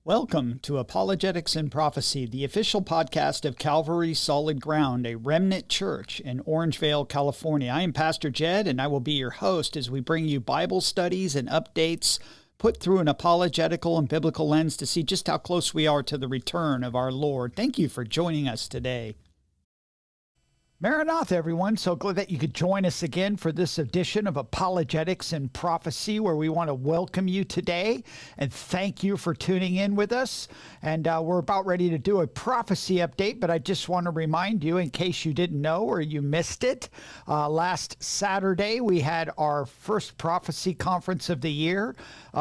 Welcome to Apologetics and Prophecy, the official podcast of Calvary Solid Ground, a remnant church in Orangevale, California. I am Pastor Jed, and I will be your host as we bring you Bible studies and updates put through an apologetical and biblical lens to see just how close we are to the return of our Lord. Thank you for joining us today. Maranatha, everyone. So glad that you could join us again for this edition of Apologetics and Prophecy, where we want to welcome you today and thank you for tuning in with us. And we're about ready to do a prophecy update, but I just want to remind you, in case you didn't know or you missed it, last Saturday we had our first prophecy conference of the year,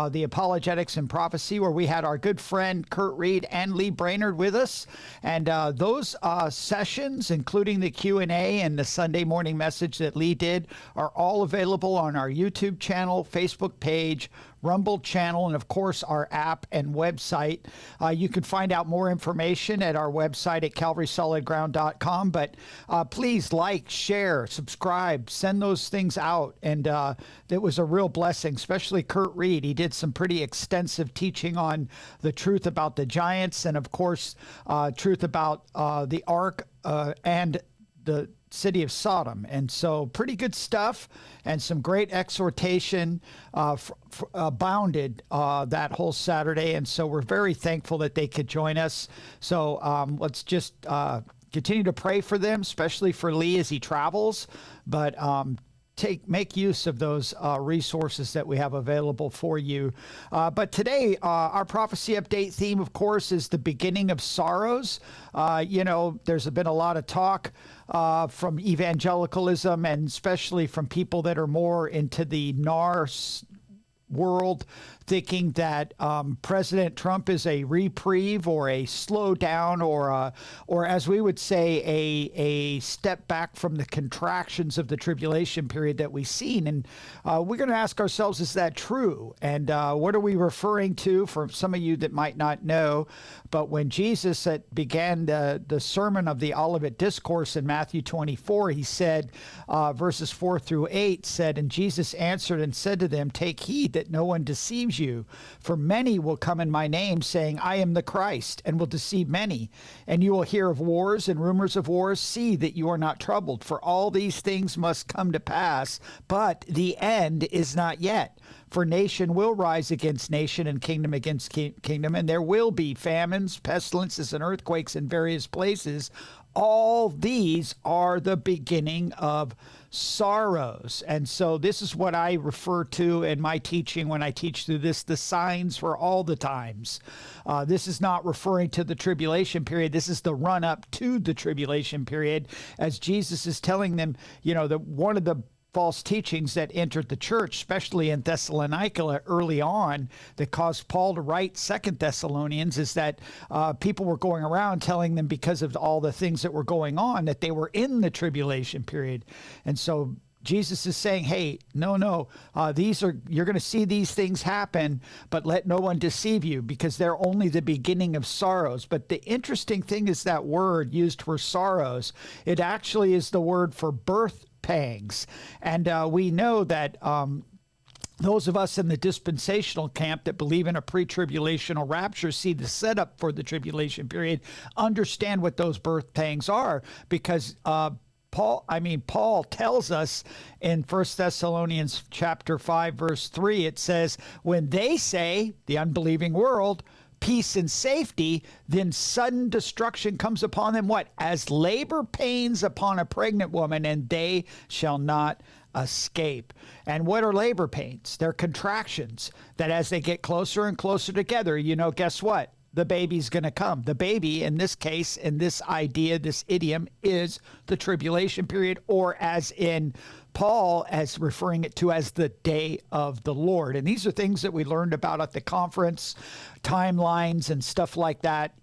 the Apologetics and Prophecy, where we had our good friend Kurt Reed and Lee Brainerd with us. And those sessions, including the Q&A and the Sunday morning message that Lee did, are all available on our YouTube channel, Facebook page, Rumble channel, and of course our app and website. You can find out more information at our website at calvarysolidground.com. But please like, share, subscribe, send those things out. And it was a real blessing, especially Kurt Reed. He did some pretty extensive teaching on the truth about the giants and, of course, truth about the ark and the city of Sodom. And so pretty good stuff and some great exhortation abounded that whole Saturday. And so we're very thankful that they could join us. So let's just continue to pray for them, especially for Lee as he travels. But make use of those resources that we have available for you. But today, our prophecy update theme, of course, is the beginning of sorrows. There's been a lot of talk from evangelicalism, and especially from people that are more into the NARS world, thinking that President Trump is a reprieve or a slowdown or as we would say, a step back from the contractions of the tribulation period that we've seen. And we're going to ask ourselves, is that true? And what are we referring to for some of you that might not know? But when Jesus began the Sermon of the Olivet Discourse in Matthew 24, he said, verses 4 through 8 said, "And Jesus answered and said to them, Take heed that no one deceives you, for many will come in my name, saying, I am the Christ, and will deceive many. And you will hear of wars and rumors of wars. See that you are not troubled, for all these things must come to pass, but the end is not yet. For nation will rise against nation, and kingdom against kingdom, and there will be famines, pestilences, and earthquakes in various places. All these are the beginning of sorrows." And so this is what I refer to in my teaching when I teach through this, the signs for all the times. This is not referring to the tribulation period. This is the run up to the tribulation period, as Jesus is telling them, that one of the false teachings that entered the church, especially in Thessalonica early on, that caused Paul to write 2 Thessalonians, is that people were going around telling them, because of all the things that were going on, that they were in the tribulation period. And so Jesus is saying, hey, no, you're going to see these things happen, but let no one deceive you, because they're only the beginning of sorrows. But the interesting thing is that word used for sorrows, it actually is the word for birth pangs. And we know that those of us in the dispensational camp that believe in a pre-tribulational rapture, see the setup for the tribulation period, understand what those birth pangs are, because Paul tells us in 1 Thessalonians chapter 5, verse 3, it says, when they say, the unbelieving world, peace and safety, then sudden destruction comes upon them, what? As labor pains upon a pregnant woman, and they shall not escape. And what are labor pains? They're contractions that as they get closer and closer together, guess what? The baby's going to come. The baby, in this case, in this idea, this idiom, is the tribulation period, or as in Paul as referring it to as the day of the Lord. And these are things that we learned about at the conference, timelines and stuff like that,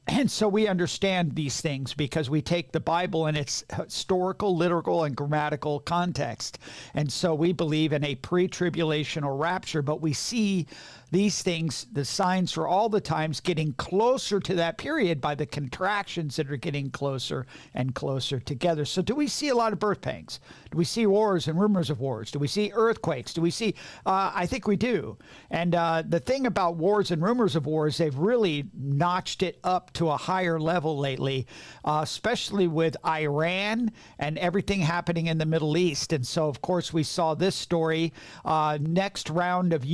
And so we understand these things because we take the Bible in its historical, literal, and grammatical context. And so we believe in a pre-tribulational rapture, but we see these things, the signs for all the times, getting closer to that period by the contractions that are getting closer and closer together. So do we see a lot of birth pangs? Do we we see wars and rumors of wars? Do we see earthquakes? Do we see? I think we do. And the thing about wars and rumors of wars, they've really notched it up to a higher level lately, especially with Iran and everything happening in the Middle East. And so, of course, we saw this story. Next round of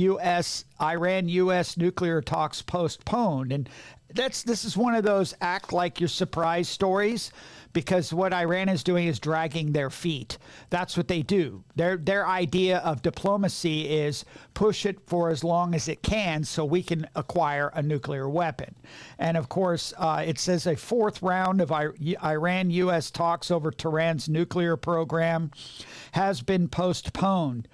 Iran-U.S. nuclear talks postponed. And this is one of those act like you're surprised stories, because what Iran is doing is dragging their feet. That's what they do. Their idea of diplomacy is push it for as long as it can so we can acquire a nuclear weapon. And of course, it says a fourth round of Iran-U.S. talks over Tehran's nuclear program has been postponed.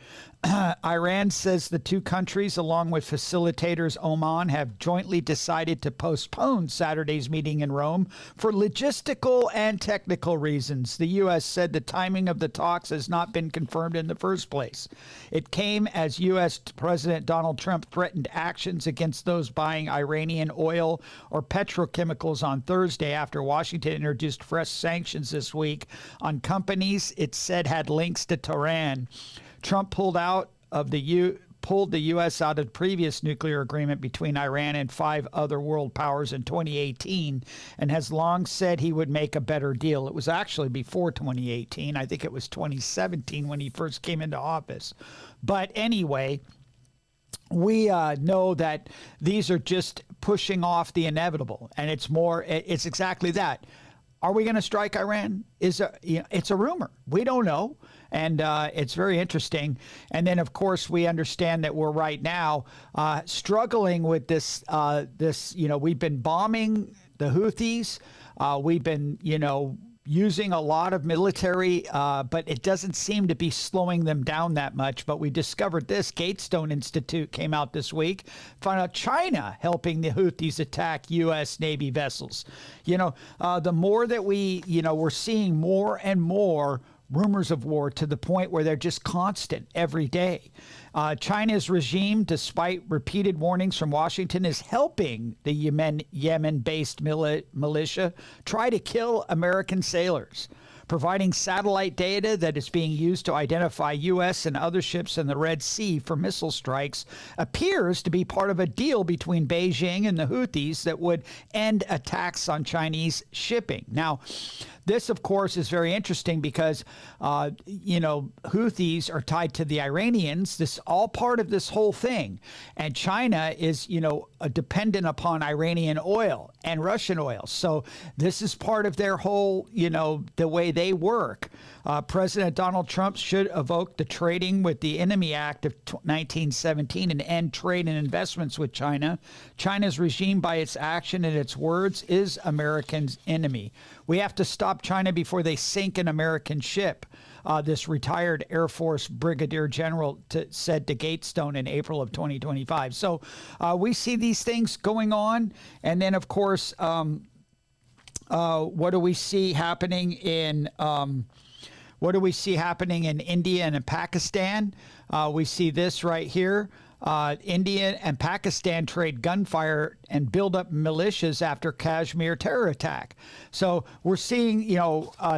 Iran says the two countries, along with facilitators Oman, have jointly decided to postpone Saturday's meeting in Rome for logistical and technical reasons. The U.S. said the timing of the talks has not been confirmed in the first place. It came as U.S. President Donald Trump threatened actions against those buying Iranian oil or petrochemicals on Thursday after Washington introduced fresh sanctions this week on companies it said had links to Tehran. Trump pulled the U.S. out of the previous nuclear agreement between Iran and 5 other world powers in 2018 and has long said he would make a better deal. It was actually before 2018. I think it was 2017 when he first came into office. But anyway, we know that these are just pushing off the inevitable, and it's exactly that. Are we going to strike Iran? It's a rumor. We don't know. And it's very interesting. And then, of course, we understand that we're right now struggling with this. We've been bombing the Houthis. We've been, using a lot of military, but it doesn't seem to be slowing them down that much. But we discovered this. Gatestone Institute came out this week, found out China helping the Houthis attack U.S. Navy vessels. The more that we're seeing more and more rumors of war to the point where they're just constant every day. China's regime, despite repeated warnings from Washington, is helping the Yemen-based militia try to kill American sailors. Providing satellite data that is being used to identify U.S. and other ships in the Red Sea for missile strikes appears to be part of a deal between Beijing and the Houthis that would end attacks on Chinese shipping. Now, this, of course, is very interesting because, Houthis are tied to the Iranians. This is all part of this whole thing. And China is, dependent upon Iranian oil and Russian oil. So this is part of their whole, the way they work. President Donald Trump should evoke the Trading with the Enemy Act of 1917 and end trade and investments with China. China's regime, by its action and its words, is America's enemy. We have to stop China before they sink an American ship. This retired Air Force Brigadier General said to Gatestone in April of 2025. So we see these things going on. And then, of course, what do we see happening in India and in Pakistan? We see this right here. India and Pakistan trade gunfire and build up militias after Kashmir terror attack. So we're seeing,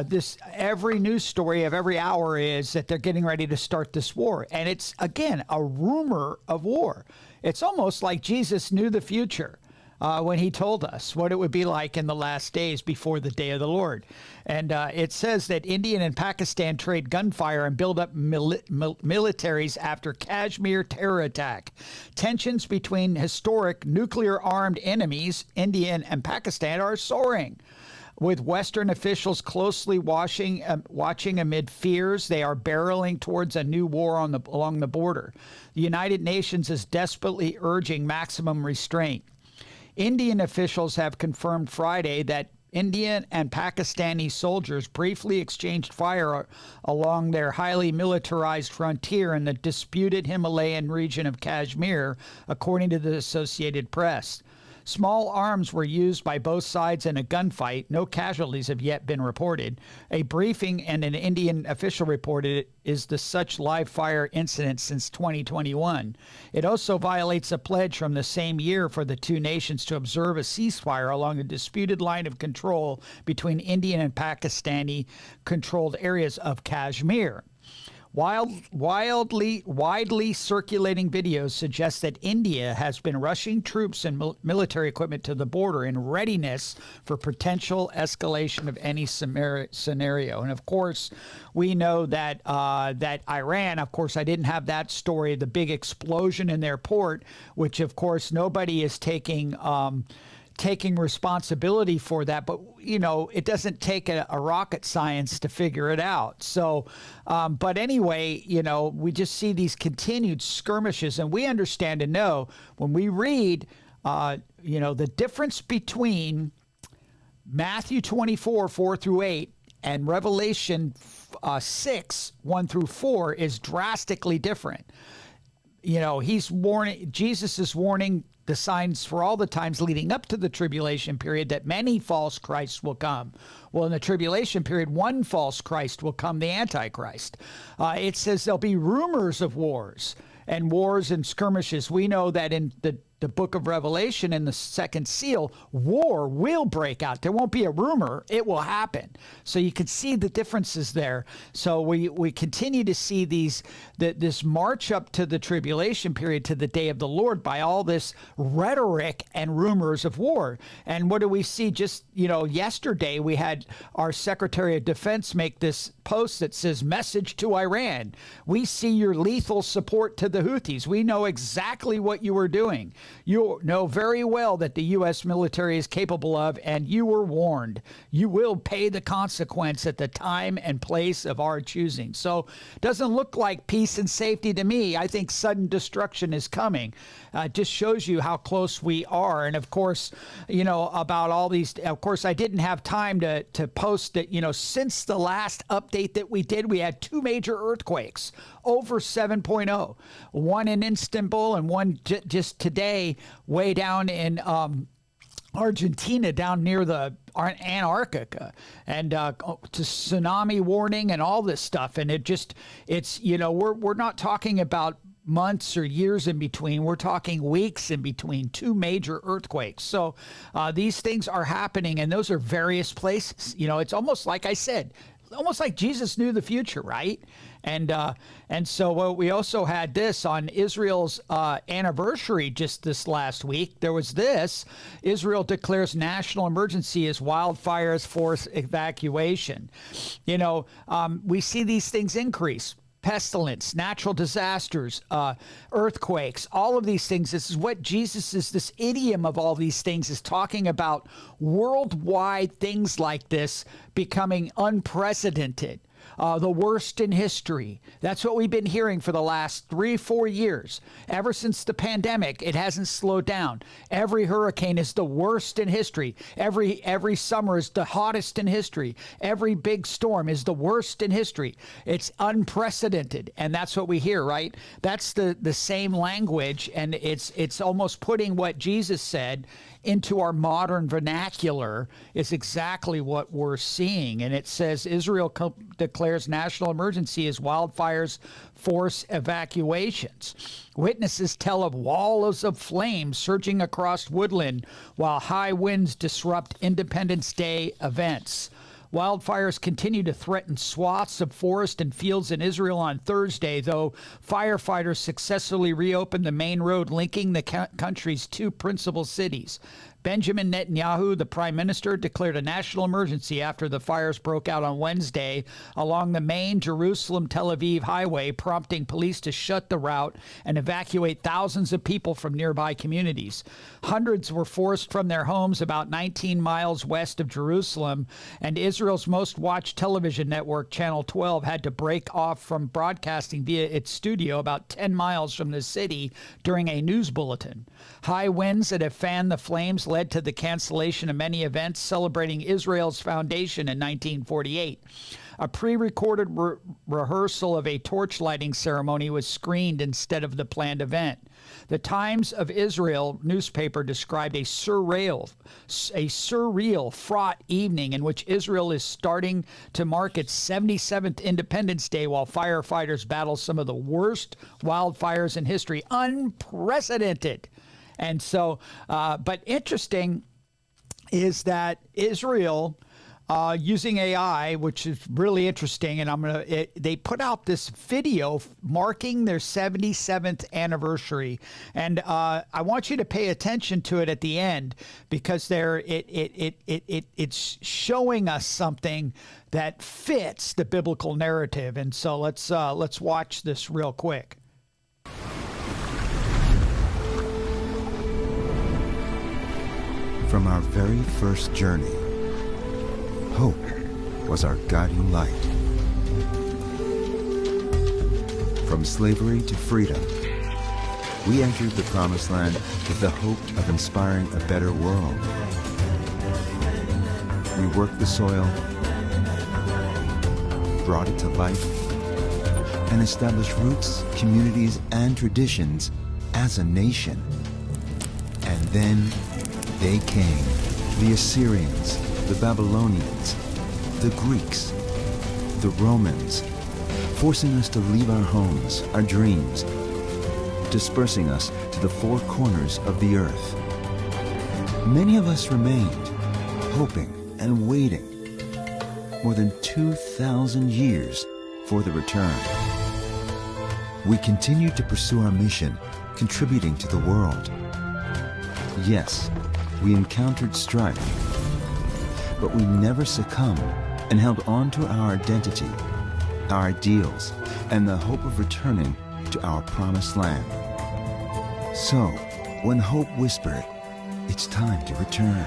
this every news story of every hour is that they're getting ready to start this war. And it's, again, a rumor of war. It's almost like Jesus knew the future. When he told us what it would be like in the last days before the day of the Lord. And it says that India and Pakistan trade gunfire and build up militaries after Kashmir terror attack. Tensions between historic nuclear-armed enemies, India and Pakistan, are soaring. With Western officials closely watching amid fears, they are barreling towards a new war along the border. The United Nations is desperately urging maximum restraint. Indian officials have confirmed Friday that Indian and Pakistani soldiers briefly exchanged fire along their highly militarized frontier in the disputed Himalayan region of Kashmir, according to the Associated Press. Small arms were used by both sides in a gunfight. No casualties have yet been reported. A briefing and an Indian official reported it is the such live fire incident since 2021. It also violates a pledge from the same year for the two nations to observe a ceasefire along the disputed line of control between Indian and Pakistani controlled areas of Kashmir. Widely circulating videos suggest that India has been rushing troops and military equipment to the border in readiness for potential escalation of any scenario. And of course, we know that that Iran, of course, I didn't have that story, the big explosion in their port, which of course nobody is taking responsibility for that, but it doesn't take a rocket science to figure it out. So, but anyway, we just see these continued skirmishes, and we understand and know when we read, the difference between Matthew 24, 4 through 8, and Revelation 6, 1 through 4 is drastically different. Jesus is warning the signs for all the times leading up to the tribulation period that many false Christs will come. Well, in the tribulation period, one false Christ will come, the Antichrist. It says there'll be rumors of wars and skirmishes. We know that in the book of Revelation, in the second seal, war will break out. There won't be a rumor. It will happen. So you can see the differences there. So we continue to see this march up to the tribulation period, to the day of the Lord, by all this rhetoric and rumors of war. And what do we see? Just, yesterday we had our Secretary of Defense make this post that says, "Message to Iran. We see your lethal support to the Houthis. We know exactly what you are doing. You know very well that the U.S. military is capable of, and you were warned. You will pay the consequence at the time and place of our choosing." So it doesn't look like peace and safety to me. I think sudden destruction is coming. Just shows you how close we are. And of course, about all these, of course, I didn't have time to post that, since the last update that we did, we had two major earthquakes over 7.0, one in Istanbul and one just today way down in Argentina, down near the Antarctica, and to tsunami warning and all this stuff. And we're not talking about months or years in between. We're talking weeks in between two major earthquakes. So these things are happening, and those are various places. It's almost like I said, almost like Jesus knew the future, right? And so we also had this on Israel's anniversary just this last week. There was this: Israel declares national emergency as wildfires force evacuation. We see these things increase. Pestilence, natural disasters, earthquakes, all of these things. This is what this idiom of all these things is talking about: worldwide things like this becoming unprecedented. The worst in history. That's what we've been hearing for the last 3-4 years. Ever since the pandemic, it hasn't slowed down. Every hurricane is the worst in history. Every summer is the hottest in history. Every big storm is the worst in history. It's unprecedented, and that's what we hear, right? That's the same language, and it's almost putting what Jesus said into our modern vernacular is exactly what we're seeing. And it says Israel declares national emergency as wildfires force evacuations. Witnesses tell of walls of flame surging across woodland while high winds disrupt Independence Day events. Wildfires continue to threaten swaths of forest and fields in Israel on Thursday, though firefighters successfully reopened the main road linking the country's two principal cities. Benjamin Netanyahu, the prime minister, declared a national emergency after the fires broke out on Wednesday along the main Jerusalem-Tel Aviv highway, prompting police to shut the route and evacuate thousands of people from nearby communities. Hundreds were forced from their homes about 19 miles west of Jerusalem, and Israel's most watched television network, Channel 12, had to break off from broadcasting via its studio about 10 miles from the city during a news bulletin. High winds that have fanned the flames led to the cancellation of many events celebrating Israel's foundation in 1948. A pre-recorded rehearsal of a torch lighting ceremony was screened instead of the planned event. The Times of Israel newspaper described a surreal, fraught evening in which Israel is starting to mark its 77th Independence Day while firefighters battle some of the worst wildfires in history. Unprecedented. And so, but interesting is that Israel using AI, which is really interesting. And they put out this video marking their 77th anniversary. And I want you to pay attention to it at the end, because it's showing us something that fits the biblical narrative. And so let's watch this real quick. From our very first journey, hope was our guiding light. From slavery to freedom, we entered the Promised Land with the hope of inspiring a better world. We worked the soil, brought it to life, and established roots, communities, and traditions as a nation. And then they came, the Assyrians, the Babylonians, the Greeks, the Romans, forcing us to leave our homes, our dreams, dispersing us to the four corners of the earth. Many of us remained, hoping and waiting, more than 2,000 years for the return. We continued to pursue our mission, contributing to the world. Yes, we encountered strife, but we never succumbed and held on to our identity, our ideals, and the hope of returning to our Promised Land. So, when hope whispered, "It's time to return,"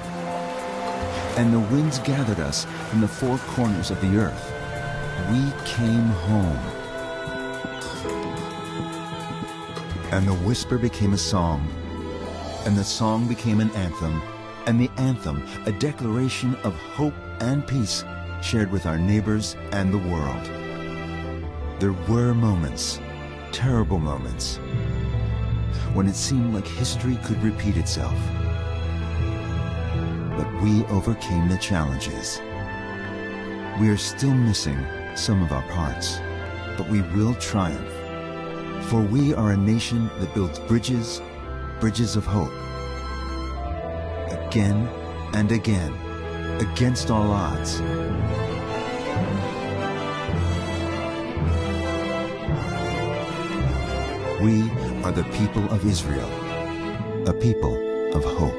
and the winds gathered us from the four corners of the earth, we came home. And the whisper became a song, and the song became an anthem, and the anthem a declaration of hope and peace shared with our neighbors and the world. There were moments, terrible moments, when it seemed like history could repeat itself. But we overcame the challenges. We are still missing some of our parts, but we will triumph. For we are a nation that builds bridges, bridges of hope. Again and again, against all odds. We are the people of Israel, a people of hope.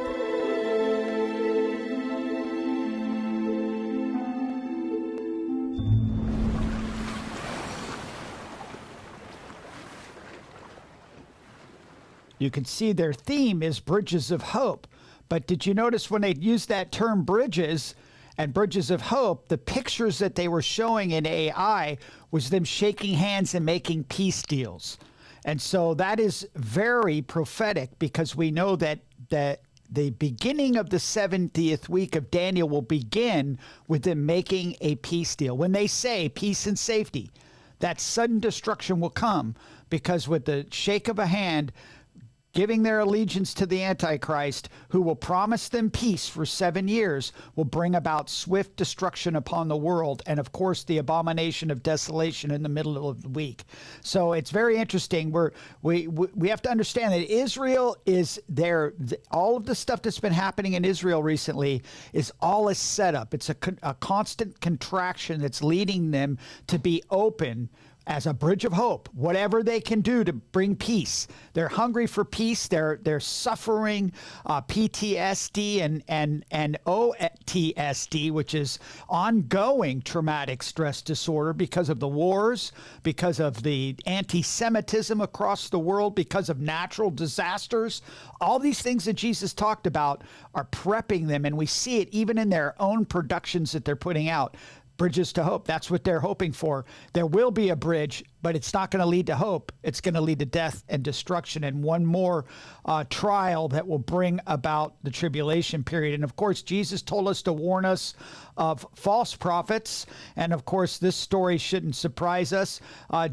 You can see their theme is bridges of hope. But did you notice when they used that term bridges and bridges of hope, the pictures that they were showing in AI was them shaking hands and making peace deals. And so that is very prophetic, because we know that the beginning of the 70th week of Daniel will begin with them making a peace deal. When they say peace and safety, that sudden destruction will come, because with the shake of a hand, giving their allegiance to the Antichrist, who will promise them peace for 7 years, will bring about swift destruction upon the world, and of course the abomination of desolation in the middle of the week. So it's very interesting. We have to understand that Israel is there. All of the stuff that's been happening in Israel recently is all a setup. It's a constant contraction that's leading them to be open as a bridge of hope, whatever they can do to bring peace. They're hungry for peace. They're suffering PTSD and OTSD, which is ongoing traumatic stress disorder, because of the wars, because of the anti-Semitism across the world, because of natural disasters. All these things that Jesus talked about are prepping them, and we see it even in their own productions that they're putting out. Bridges to hope. That's what they're hoping for. There will be a bridge, but it's not going to lead to hope. It's going to lead to death and destruction, and one more trial that will bring about the tribulation period. And of course, Jesus told us to warn us of false prophets. And of course, this story shouldn't surprise us.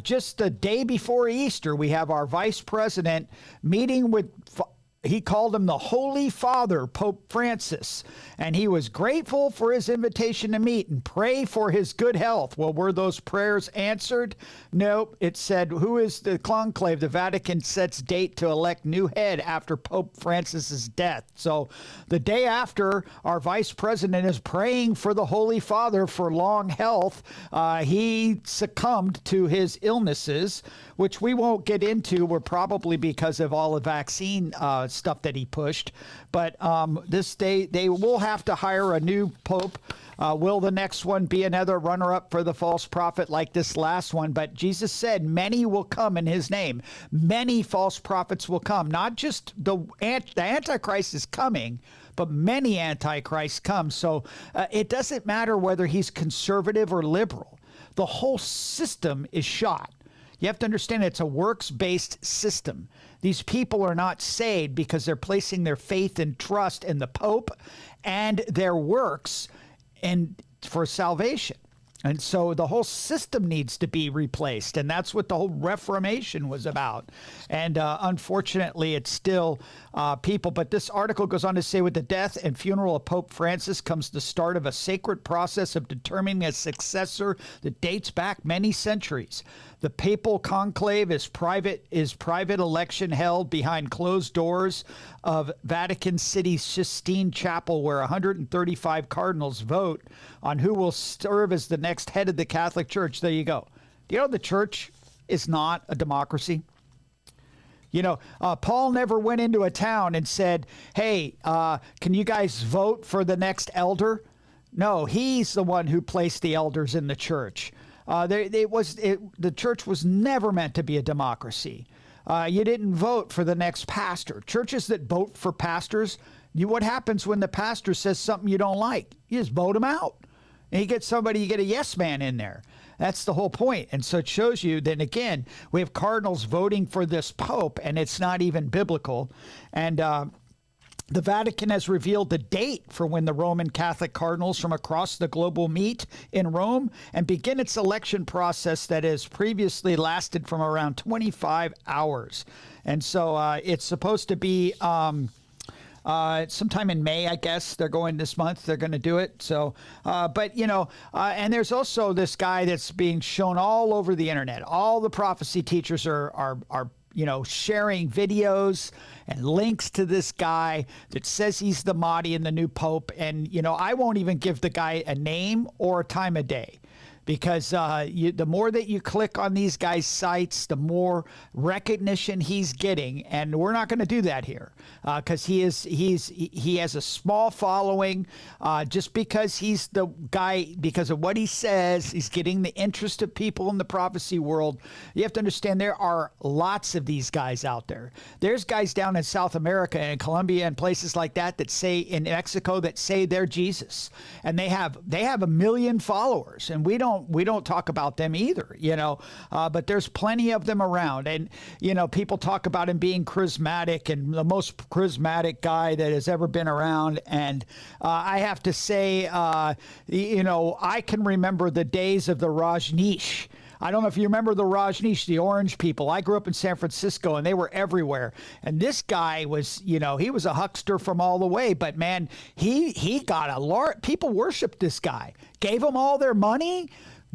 Just the day before Easter, we have our vice president meeting with he called him the Holy Father, Pope Francis, and he was grateful for his invitation to meet and pray for his good health. Well, were those prayers answered? Nope. It said, who is the conclave? The Vatican sets date to elect new head after Pope Francis's death. So the day after, our vice president is praying for the Holy Father for long health. He succumbed to his illnesses, which we won't get into. Were probably because of all the vaccine stuff that he pushed. But this day, they will have to hire a new pope. Will the next one be another runner-up for the false prophet like this last one? But Jesus said, many will come in his name. Many false prophets will come. Not just the Antichrist is coming, but many Antichrists come. So it doesn't matter whether he's conservative or liberal. The whole system is shot. You have to understand it's a works-based system. These people are not saved because they're placing their faith and trust in the Pope and their works and for salvation. And so the whole system needs to be replaced. And that's what the whole Reformation was about. And unfortunately, it's still people. But this article goes on to say, with the death and funeral of Pope Francis comes the start of a sacred process of determining a successor that dates back many centuries. The papal conclave is private election held behind closed doors of Vatican City's Sistine Chapel, where 135 cardinals vote on who will serve as the next head of the Catholic Church. There you go. You know, the church is not a democracy. You know, Paul never went into a town and said, hey, can you guys vote for the next elder? No, he's the one who placed the elders in the church. The church was never meant to be a democracy. You didn't vote for the next pastor. Churches that vote for pastors, what happens when the pastor says something you don't like? You just vote him out. And you get a yes man in there. That's the whole point. And so it shows you that, again, we have cardinals voting for this pope, and it's not even biblical. And the Vatican has revealed the date for when the Roman Catholic cardinals from across the globe will meet in Rome and begin its election process that has previously lasted from around 25 hours. And so it's supposed to be sometime in May, I guess. They're going this month. They're going to do it. So, but, you know, and there's also this guy that's being shown all over the internet. All the prophecy teachers are you know, sharing videos and links to this guy that says he's the Mahdi and the new pope. And, you know, I won't even give the guy a name or a time of day, because the more that you click on these guys' sites, the more recognition he's getting. And we're not going to do that here because he has a small following. Just because he's the guy, because of what he says, he's getting the interest of people in the prophecy world. You have to understand there are lots of these guys out there. There's guys down in South America and Colombia and places like that that say, in Mexico, that say they're Jesus, and they have 1 million followers, and we don't talk about them either, you know, but there's plenty of them around. And, you know, people talk about him being charismatic and the most charismatic guy that has ever been around. And I have to say, you know, I can remember the days of the Rajneesh. I don't know if you remember the Rajneesh, the orange people. I grew up in San Francisco, and they were everywhere. And this guy was, you know, he was a huckster from all the way. But, man, he got a lot. People worshiped this guy, gave him all their money,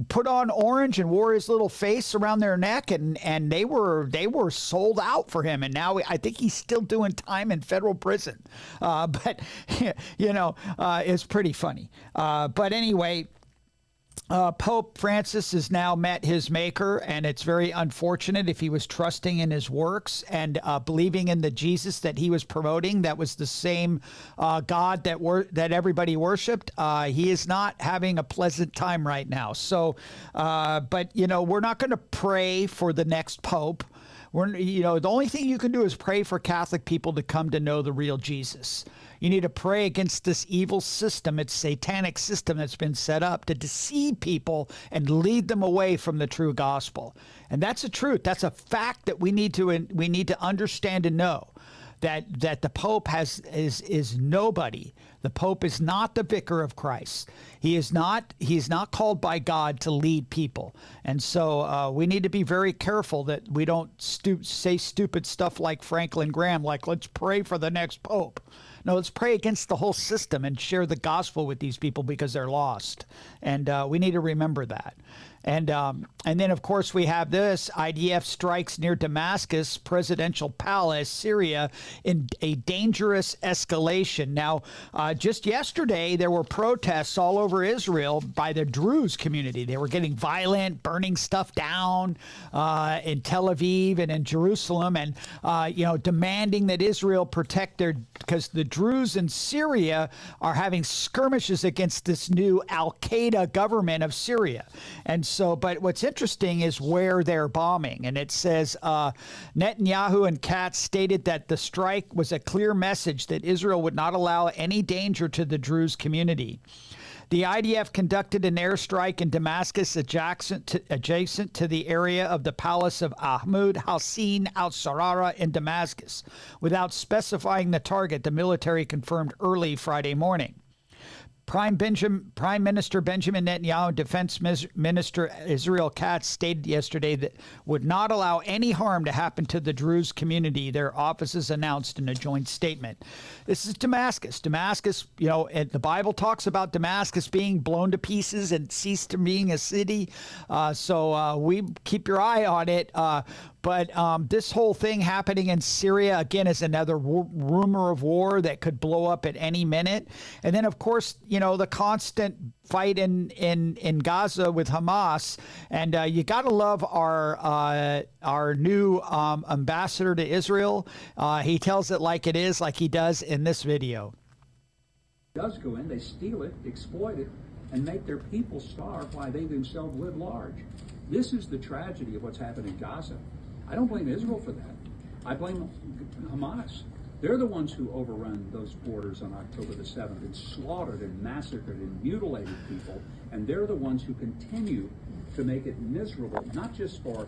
put on orange and wore his little face around their neck, and they were sold out for him. And now I think he's still doing time in federal prison. But, you know, it's pretty funny. But anyway, Pope Francis has now met his maker, and it's very unfortunate. If he was trusting in his works and believing in the Jesus that he was promoting, that was the same God that everybody worshipped, he is not having a pleasant time right now. So, but, you know, we're not going to pray for the next pope. You know, the only thing you can do is pray for Catholic people to come to know the real Jesus. You need to pray against this evil system, its satanic system that's been set up to deceive people and lead them away from the true gospel. And that's a truth. That's a fact that we need to understand and know. That the Pope is nobody. The Pope is not the vicar of Christ. He is not called by God to lead people. And so we need to be very careful that we don't say stupid stuff like Franklin Graham, like, let's pray for the next Pope. No, let's pray against the whole system and share the gospel with these people because they're lost. And we need to remember that. And then, of course, we have this. IDF strikes near Damascus presidential palace, Syria, in a dangerous escalation. Now, just yesterday, there were protests all over Israel by the Druze community. They were getting violent, burning stuff down in Tel Aviv and in Jerusalem, and demanding that Israel protect because the Druze in Syria are having skirmishes against this new Al-Qaeda government of Syria. And so, but what's interesting is where they're bombing. And it says Netanyahu and Katz stated that the strike was a clear message that Israel would not allow any danger to the Druze community. The IDF conducted an airstrike in Damascus adjacent to the area of the palace of Ahmad Hussein al-Sarara in Damascus. Without specifying the target, the military confirmed early Friday morning. Prime Minister Benjamin Netanyahu and Defense Minister Israel Katz stated yesterday that would not allow any harm to happen to the Druze community, their offices announced in a joint statement. This is Damascus. Damascus, the Bible talks about Damascus being blown to pieces and ceased to being a city. So we keep your eye on it. But this whole thing happening in Syria, again, is another rumor of war that could blow up at any minute. And then, of course, the constant fight in Gaza with Hamas. And you got to love our new ambassador to Israel. He tells it like it is, like he does in this video. Does go in, they steal it, exploit it, and make their people starve while they themselves live large. This is the tragedy of what's happened in Gaza. I don't blame Israel for that. I blame Hamas. They're the ones who overrun those borders on October the 7th and slaughtered and massacred and mutilated people. And they're the ones who continue to make it miserable, not just for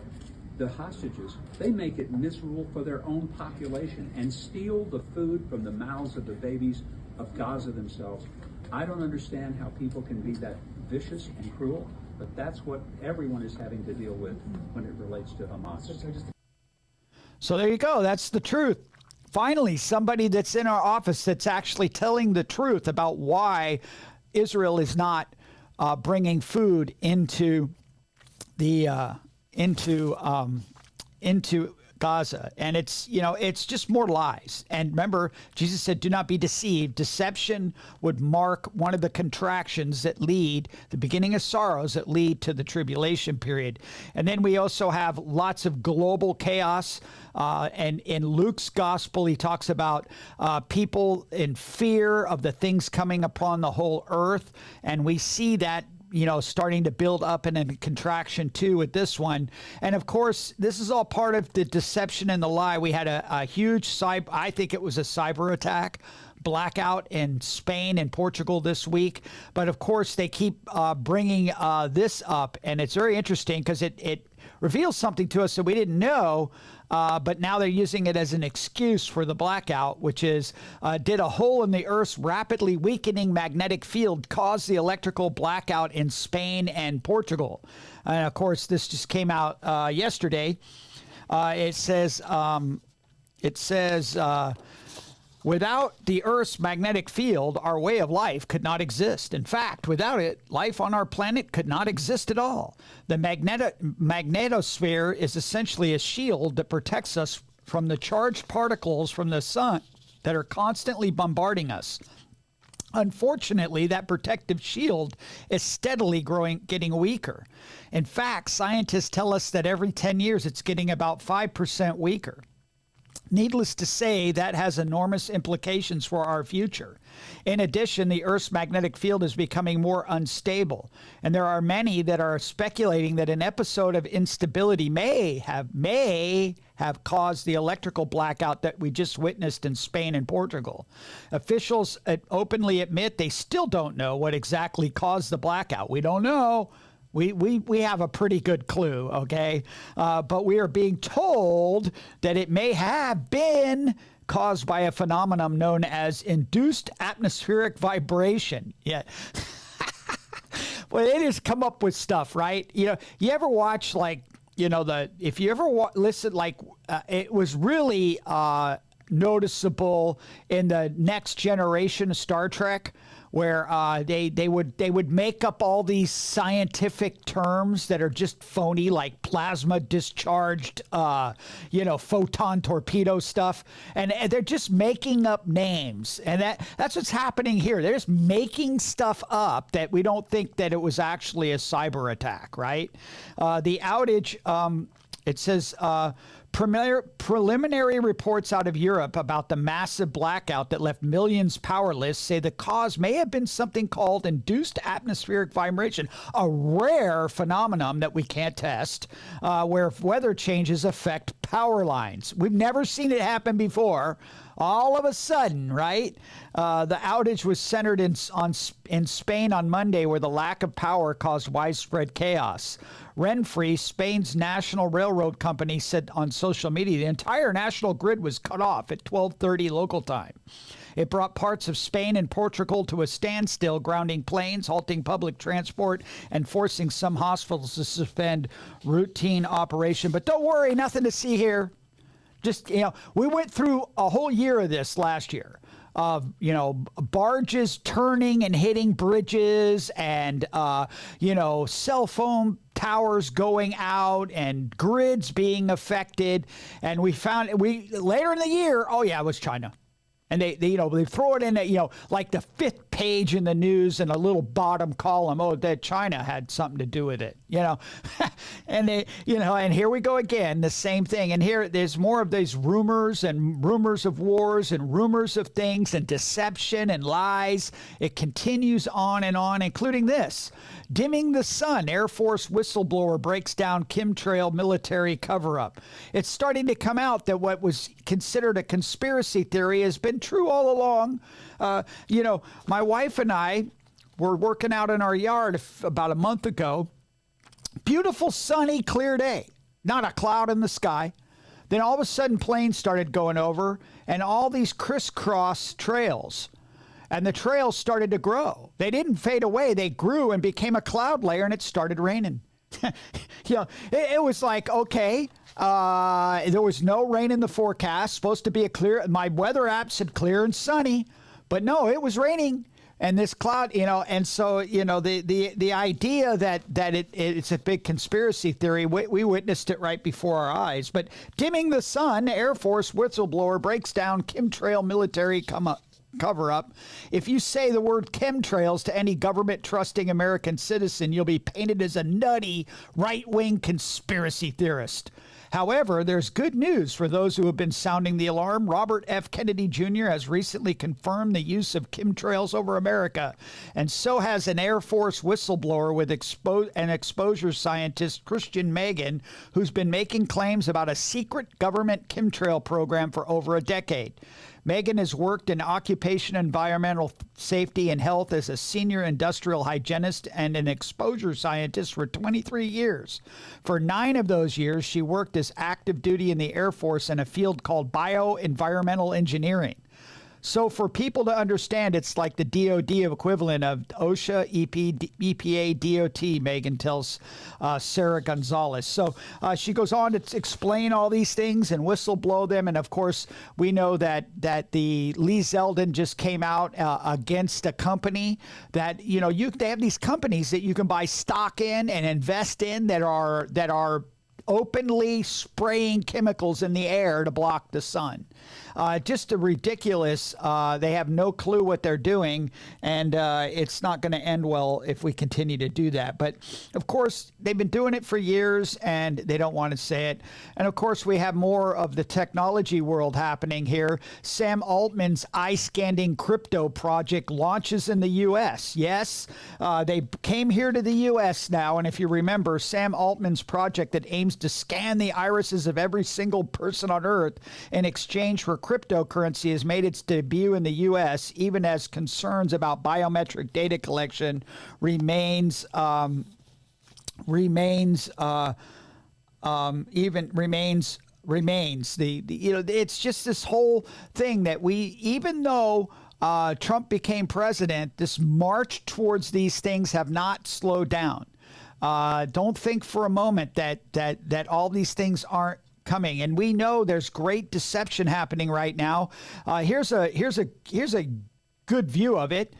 the hostages. They make it miserable for their own population and steal the food from the mouths of the babies of Gaza themselves. I don't understand how people can be that vicious and cruel. But that's what everyone is having to deal with when it relates to Hamas. So there you go. That's the truth. Finally, somebody that's in our office that's actually telling the truth about why Israel is not bringing food into Gaza. And it's just more lies. And remember, Jesus said, do not be deceived. Deception would mark one of the contractions that lead, the beginning of sorrows that lead to the tribulation period. And then we also have lots of global chaos. And in Luke's gospel, he talks about people in fear of the things coming upon the whole earth. And we see that starting to build up in a contraction too with this one. And of course, this is all part of the deception and the lie. We had a huge I think it was a cyber attack, blackout in Spain and Portugal this week. But of course, they keep bringing this up. And it's very interesting because it reveals something to us that we didn't know. But now they're using it as an excuse for the blackout, which is, did a hole in the Earth's rapidly weakening magnetic field cause the electrical blackout in Spain and Portugal? And of course, this just came out yesterday. It says, without the Earth's magnetic field, our way of life could not exist. In fact, without it, life on our planet could not exist at all. The magnetosphere is essentially a shield that protects us from the charged particles from the sun that are constantly bombarding us. Unfortunately, that protective shield is steadily getting weaker. In fact, scientists tell us that every 10 years it's getting about 5% weaker. Needless to say, that has enormous implications for our future. In addition, the Earth's magnetic field is becoming more unstable, and there are many that are speculating that an episode of instability may have caused the electrical blackout that we just witnessed in Spain and Portugal. Officials openly admit they still don't know what exactly caused the blackout. We don't know. We have a pretty good clue, okay? But we are being told that it may have been caused by a phenomenon known as induced atmospheric vibration. Yeah. Well, they just come up with stuff, right? You ever watch if you ever listen, it was really noticeable in the Next Generation of Star Trek, where they would make up all these scientific terms that are just phony, like plasma discharged, photon torpedo stuff, and they're just making up names, and that's what's happening here. They're just making stuff up that we don't think that it was actually a cyber attack, right? The outage. It says preliminary reports out of Europe about the massive blackout that left millions powerless say the cause may have been something called induced atmospheric vibration, a rare phenomenon that we can't test, where weather changes affect power lines. We've never seen it happen before. All of a sudden, right? The outage was centered in Spain on Monday, where the lack of power caused widespread chaos. Renfe, Spain's national railroad company, said on social media the entire national grid was cut off at 12:30 local time. It brought parts of Spain and Portugal to a standstill, grounding planes, halting public transport, and forcing some hospitals to suspend routine operation. But don't worry, nothing to see here. Just, we went through a whole year of this last year. Barges turning and hitting bridges, and, cell phone towers going out and grids being affected. And we found later in the year, oh yeah, it was China. And they throw it in like the 5th page in the news in a little bottom column. Oh, that China had something to do with it, and and here we go again, the same thing. And here there's more of these rumors of wars and rumors of things and deception and lies. It continues on, including this. Dimming the sun, Air Force whistleblower breaks down chemtrail military cover-up. It's starting to come out that what was considered a conspiracy theory has been true all along. My wife and I were working out in our yard about a month ago. Beautiful, sunny, clear day. Not a cloud in the sky. Then all of a sudden, planes started going over, and all these crisscross trails. And the trails started to grow. They didn't fade away. They grew and became a cloud layer, and it started raining. It was like, okay, there was no rain in the forecast. Supposed to be my weather app said clear and sunny, but no, it was raining. And this cloud, and so, the idea that it's a big conspiracy theory, we witnessed it right before our eyes. But dimming the sun, Air Force whistleblower breaks down chemtrail military cover-up. If you say the word chemtrails to any government-trusting American citizen, you'll be painted as a nutty right-wing conspiracy theorist. However, there's good news for those who have been sounding the alarm. Robert F. Kennedy Jr. has recently confirmed the use of chemtrails over America, and so has an Air Force whistleblower with an exposure scientist, Christian Megan, who's been making claims about a secret government chemtrail program for over a decade. Megan has worked in occupation, environmental safety, and health as a senior industrial hygienist and an exposure scientist for 23 years. For 9 of those years, she worked as active duty in the Air Force in a field called bioenvironmental engineering. So for people to understand, it's like the DOD equivalent of OSHA, EPA, DOT, Megan tells Sarah Gonzalez. So she goes on to explain all these things and whistleblow them. And of course, we know that the Lee Zeldin just came out against a company that, they have these companies that you can buy stock in and invest in that are openly spraying chemicals in the air to block the sun. Just a ridiculous. They have no clue what they're doing, and it's not going to end well if we continue to do that. But of course, they've been doing it for years, and they don't want to say it. And of course, we have more of the technology world happening here. Sam Altman's eye-scanning crypto project launches in the U.S. Yes, they came here to the U.S. now, and if you remember, Sam Altman's project that aims to scan the irises of every single person on Earth in exchange for cryptocurrency has made its debut in the U.S., even as concerns about biometric data collection remains remains. It's just this whole thing that even though Trump became president, this march towards these things have not slowed down. Don't think for a moment that all these things aren't coming. And we know there's great deception happening right now. Here's a good view of it.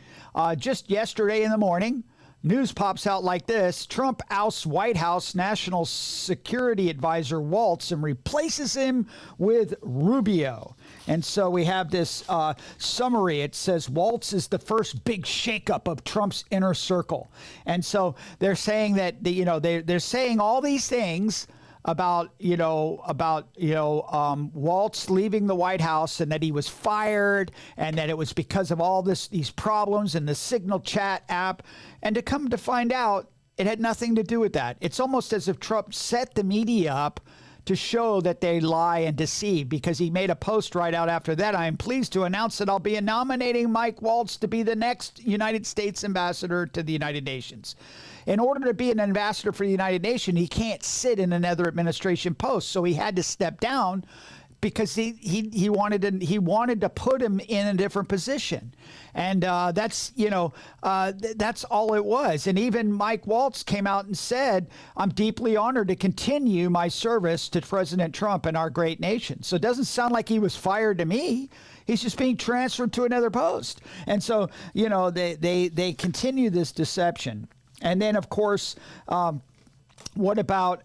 Just yesterday in the morning, news pops out like this: Trump ousts White House National Security Advisor Waltz and replaces him with Rubio. And so we have this summary. It says Waltz is the first big shakeup of Trump's inner circle. And so they're saying that they're saying all these things about Waltz leaving the White House, and that he was fired, and that it was because of all these problems in the Signal chat app. And to come to find out, it had nothing to do with that. It's almost as if Trump set the media up to show that they lie and deceive, because he made a post right out after that. I am pleased to announce that I'll be nominating Mike Waltz to be the next United States ambassador to the United Nations. In order to be an ambassador for the United Nations, he can't sit in another administration post. So he had to step down because he wanted to put him in a different position. And that's all it was. And even Mike Waltz came out and said, I'm deeply honored to continue my service to President Trump and our great nation. So it doesn't sound like he was fired to me. He's just being transferred to another post. And so, they continue this deception. And then, of course, what about,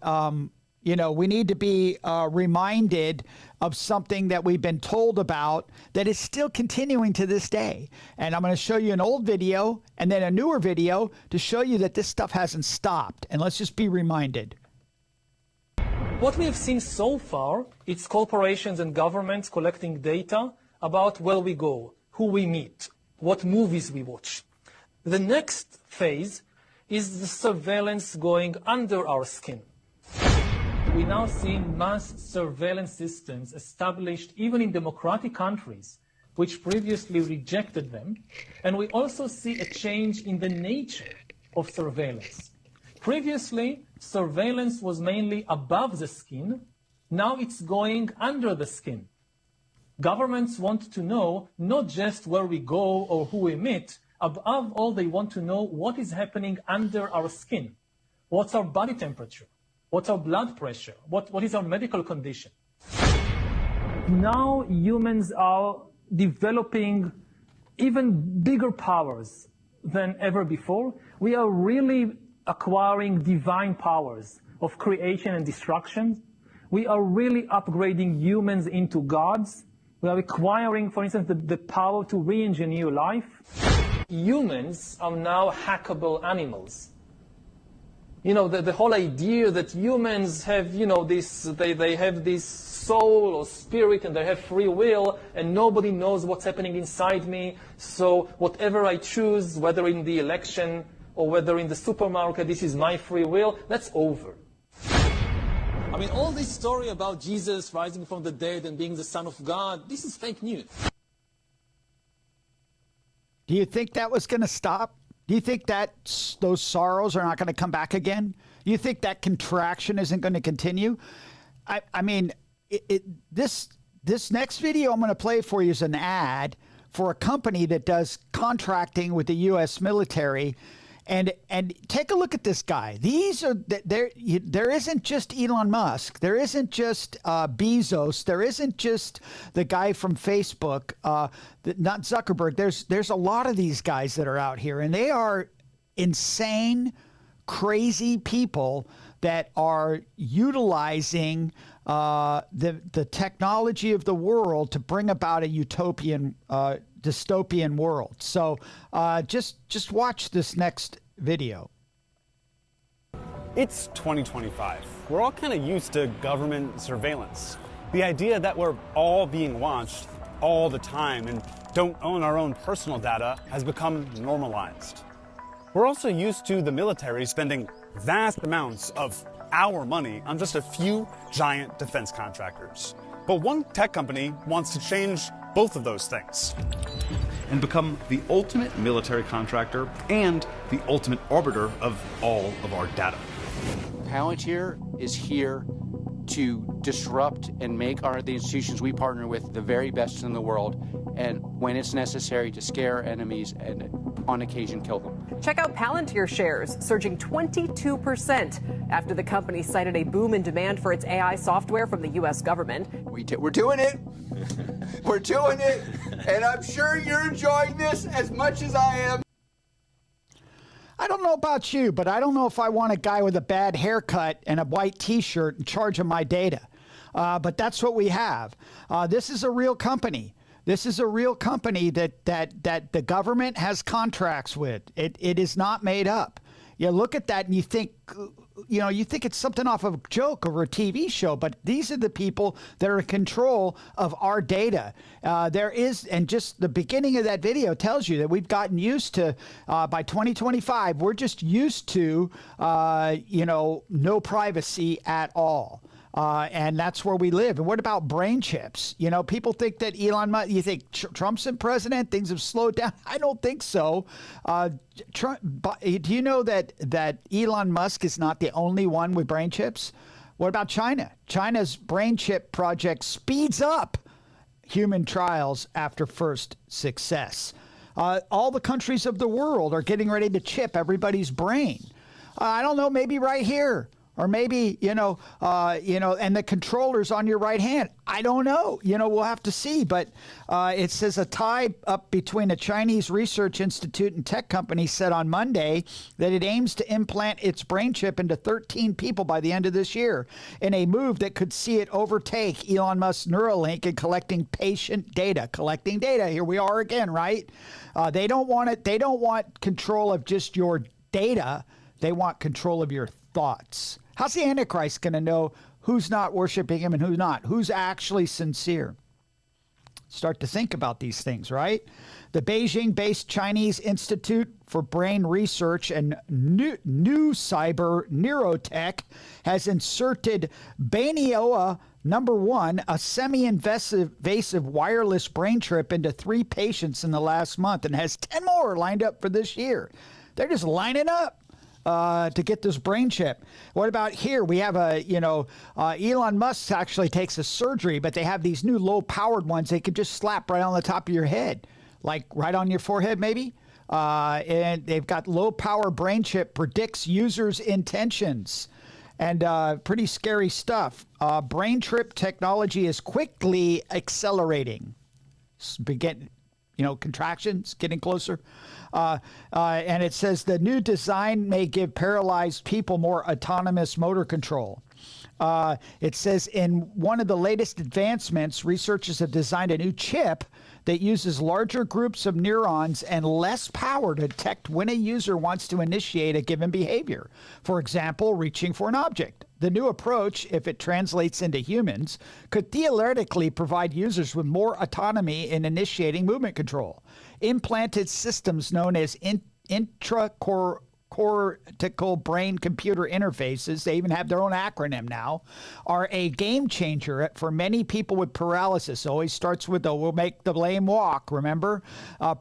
we need to be reminded of something that we've been told about that is still continuing to this day. And I'm going to show you an old video and then a newer video to show you that this stuff hasn't stopped. And let's just be reminded. What we have seen so far, it's corporations and governments collecting data about where we go, who we meet, what movies we watch. The next phase is the surveillance going under our skin. We now see mass surveillance systems established even in democratic countries, which previously rejected them. And we also see a change in the nature of surveillance. Previously, surveillance was mainly above the skin. Now it's going under the skin. Governments want to know not just where we go or who we meet. Above all, they want to know what is happening under our skin. What's our body temperature? What's our blood pressure? What is our medical condition? Now humans are developing even bigger powers than ever before. We are really acquiring divine powers of creation and destruction. We are really upgrading humans into gods. We are acquiring, for instance, the power to re-engineer life. Humans are now hackable animals. The whole idea that humans have, they have this soul or spirit and they have free will and nobody knows what's happening inside me. So whatever I choose, whether in the election or whether in the supermarket, this is my free will, that's over. I mean, all this story about Jesus rising from the dead and being the Son of God, this is fake news. Do you think that was going to stop? Do you think that those sorrows are not going to come back again? Do you think that contraction isn't going to continue? I mean, this next video I'm going to play for you is an ad for a company that does contracting with the U.S. military. And take a look at this guy. There isn't just Elon Musk. There isn't just Bezos. There isn't just the guy from Facebook, not Zuckerberg. There's a lot of these guys that are out here, and they are insane, crazy people that are utilizing the technology of the world to bring about a utopian dystopian world. So just watch this next video. It's 2025. We're all kind of used to government surveillance. The idea that we're all being watched all the time and don't own our own personal data has become normalized. We're also used to the military spending vast amounts of our money on just a few giant defense contractors. But one tech company wants to change both of those things and become the ultimate military contractor and the ultimate arbiter of all of our data. Palantir is here to disrupt and make the institutions we partner with the very best in the world, and when it's necessary, to scare enemies and on occasion kill them. Check out Palantir shares surging 22% after the company cited a boom in demand for its AI software from the U.S. government. We're doing it. We're doing it. And I'm sure you're enjoying this as much as I am. I don't know about you, but I don't know if I want a guy with a bad haircut and a white T-shirt in charge of my data. But that's what we have. This is a real company. This is a real company that the government has contracts with. It is not made up. You look at that and you think, you think it's something off of a joke or a TV show, but these are the people that are in control of our data. And just the beginning of that video tells you that we've gotten used to, by 2025, we're just used to, no privacy at all. And that's where we live. And what about brain chips? People think that Elon Musk, you think Trump's in president, things have slowed down. I don't think so. Do you know that Elon Musk is not the only one with brain chips? What about China? China's brain chip project speeds up human trials after first success. All the countries of the world are getting ready to chip everybody's brain. I don't know, maybe right here. Or maybe, and the controller's on your right hand. I don't know. We'll have to see. But it says a tie up between a Chinese research institute and tech company said on Monday that it aims to implant its brain chip into 13 people by the end of this year in a move that could see it overtake Elon Musk's Neuralink in collecting patient data. Collecting data. Here we are again, right? They don't want it. They don't want control of just your data. They want control of your thoughts. How's the Antichrist going to know who's not worshiping him and who's not? Who's actually sincere? Start to think about these things, right? The Beijing-based Chinese Institute for Brain Research and New Cyber Neurotech has inserted Banioa #1, a semi-invasive wireless brain chip, into 3 patients in the last month and has 10 more lined up for this year. They're just lining up to get this brain chip. What about here? We have Elon Musk actually takes a surgery, but they have these new low-powered ones they could just slap right on the top of your head, like right on your forehead maybe. And they've got low-power brain chip, predicts users' intentions. And pretty scary stuff. Brain chip technology is quickly accelerating. Contractions getting closer. And it says the new design may give paralyzed people more autonomous motor control. It says in one of the latest advancements, researchers have designed a new chip that uses larger groups of neurons and less power to detect when a user wants to initiate a given behavior. For example, reaching for an object. The new approach, if it translates into humans, could theoretically provide users with more autonomy in initiating movement control. Implanted systems known as intracortical brain-computer interfaces, they even have their own acronym now, are a game changer for many people with paralysis. It always starts with we'll make the lame walk, remember?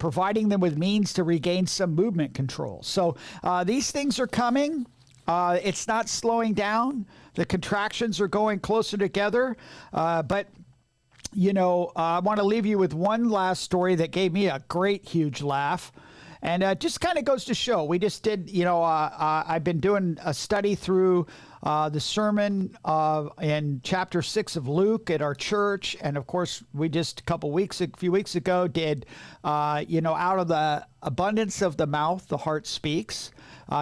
Providing them with means to regain some movement control. So these things are coming. It's not slowing down. The contractions are going closer together. But I want to leave you with one last story that gave me a great, huge laugh. And just kind of goes to show, we just did, I've been doing a study through the sermon in chapter 6 of Luke at our church. And of course, we just a few weeks ago did, out of the abundance of the mouth, the heart speaks.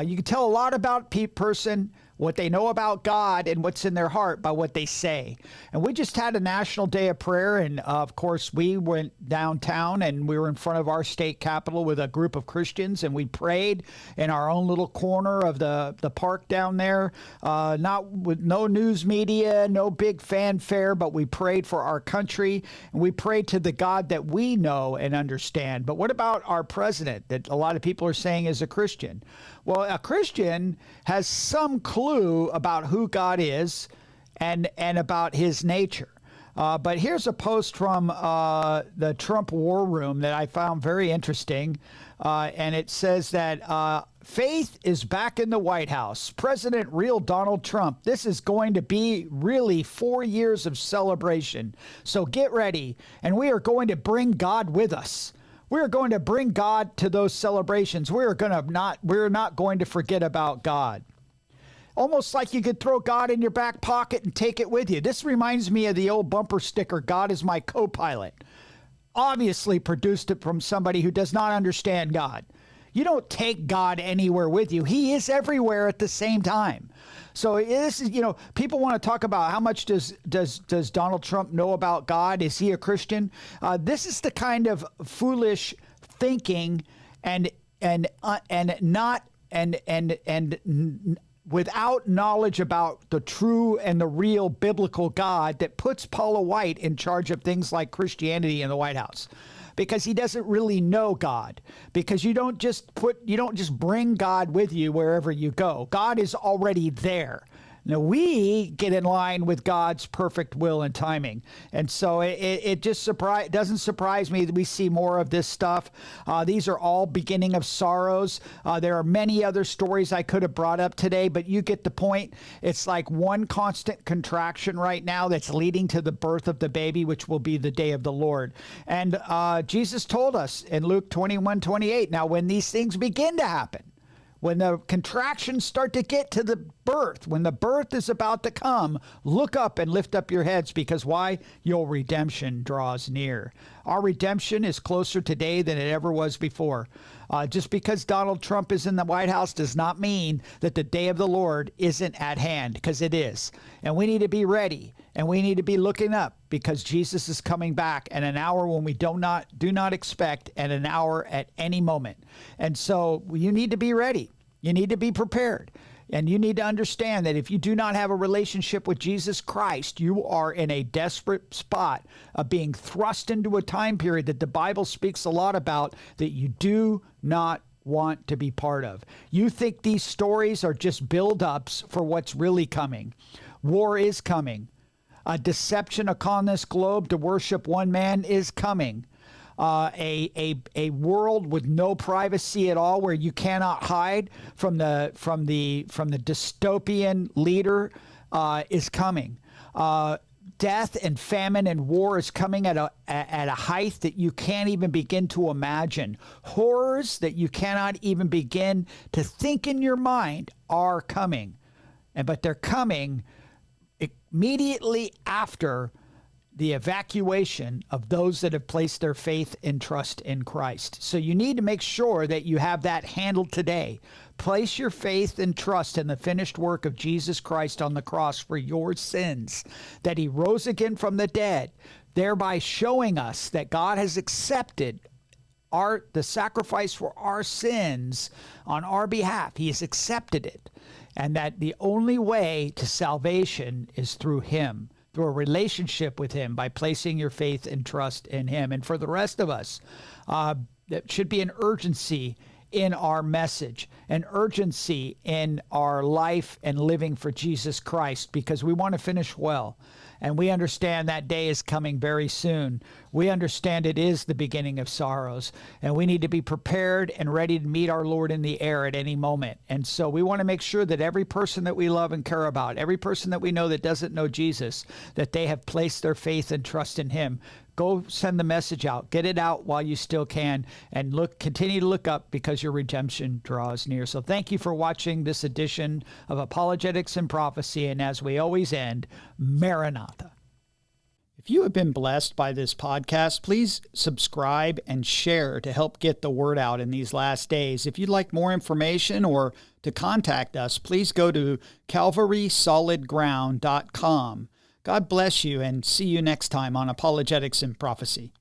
You can tell a lot about person, what they know about God and what's in their heart by what they say. And we just had a National Day of Prayer. And of course, we went downtown and we were in front of our state capitol with a group of Christians. And we prayed in our own little corner of the park down there, not with no news media, no big fanfare, but we prayed for our country. And we prayed to the God that we know and understand. But what about our president that a lot of people are saying is a Christian? Well, a Christian has some clue about who God is and about his nature. But here's a post from the Trump War Room that I found very interesting. And it says that faith is back in the White House. President real Donald Trump. This is going to be really 4 years of celebration. So get ready. And we are going to bring God with us. We're going to bring God to those celebrations. We're not going to forget about God. Almost like you could throw God in your back pocket and take it with you. This reminds me of the old bumper sticker, God is my co-pilot. Obviously produced it from somebody who does not understand God. You don't take God anywhere with you. He is everywhere at the same time. So this is, people want to talk about how much does Donald Trump know about God? Is he a Christian? This is the kind of foolish thinking and without knowledge about the true and the real biblical God that puts Paula White in charge of things like Christianity in the White House, because he doesn't really know God, because you don't just bring God with you wherever you go. God is already there. Now, we get in line with God's perfect will and timing. And so it just doesn't surprise me that we see more of this stuff. These are all beginning of sorrows. There are many other stories I could have brought up today, but you get the point. It's like one constant contraction right now that's leading to the birth of the baby, which will be the day of the Lord. And Jesus told us in Luke 21:28, now when these things begin to happen, when the contractions start to get to the birth, when the birth is about to come, look up and lift up your heads, because why? Your redemption draws near. Our redemption is closer today than it ever was before. Just because Donald Trump is in the White House does not mean that the day of the Lord isn't at hand, because it is. And we need to be ready, and we need to be looking up, because Jesus is coming back at an hour when we do not expect, at an hour at any moment. And so you need to be ready. You need to be prepared. And you need to understand that if you do not have a relationship with Jesus Christ, you are in a desperate spot of being thrust into a time period that the Bible speaks a lot about, that you do not want to be part of. You think these stories are just build-ups for what's really coming. War is coming. A deception upon this globe to worship one man is coming. A world with no privacy at all, where you cannot hide from the dystopian leader is coming. Death and famine and war is coming at a height that you can't even begin to imagine. Horrors that you cannot even begin to think in your mind are coming, but they're coming immediately after the evacuation of those that have placed their faith and trust in Christ. So you need to make sure that you have that handled today. Place your faith and trust in the finished work of Jesus Christ on the cross for your sins, that he rose again from the dead, thereby showing us that God has accepted the sacrifice for our sins on our behalf. He has accepted it, and that the only way to salvation is through him, through a relationship with him, by placing your faith and trust in him. And for the rest of us, there should be an urgency in our message, an urgency in our life and living for Jesus Christ, because we want to finish well. And we understand that day is coming very soon. We understand it is the beginning of sorrows, and we need to be prepared and ready to meet our Lord in the air at any moment. And so we want to make sure that every person that we love and care about, every person that we know that doesn't know Jesus, that they have placed their faith and trust in him. Go send the message out. Get it out while you still can, and continue to look up, because your redemption draws near. So thank you for watching this edition of Apologetics and Prophecy. And as we always end, Maranatha. If you have been blessed by this podcast, please subscribe and share to help get the word out in these last days. If you'd like more information or to contact us, please go to calvarysolidground.com. God bless you, and see you next time on Apologetics and Prophecy.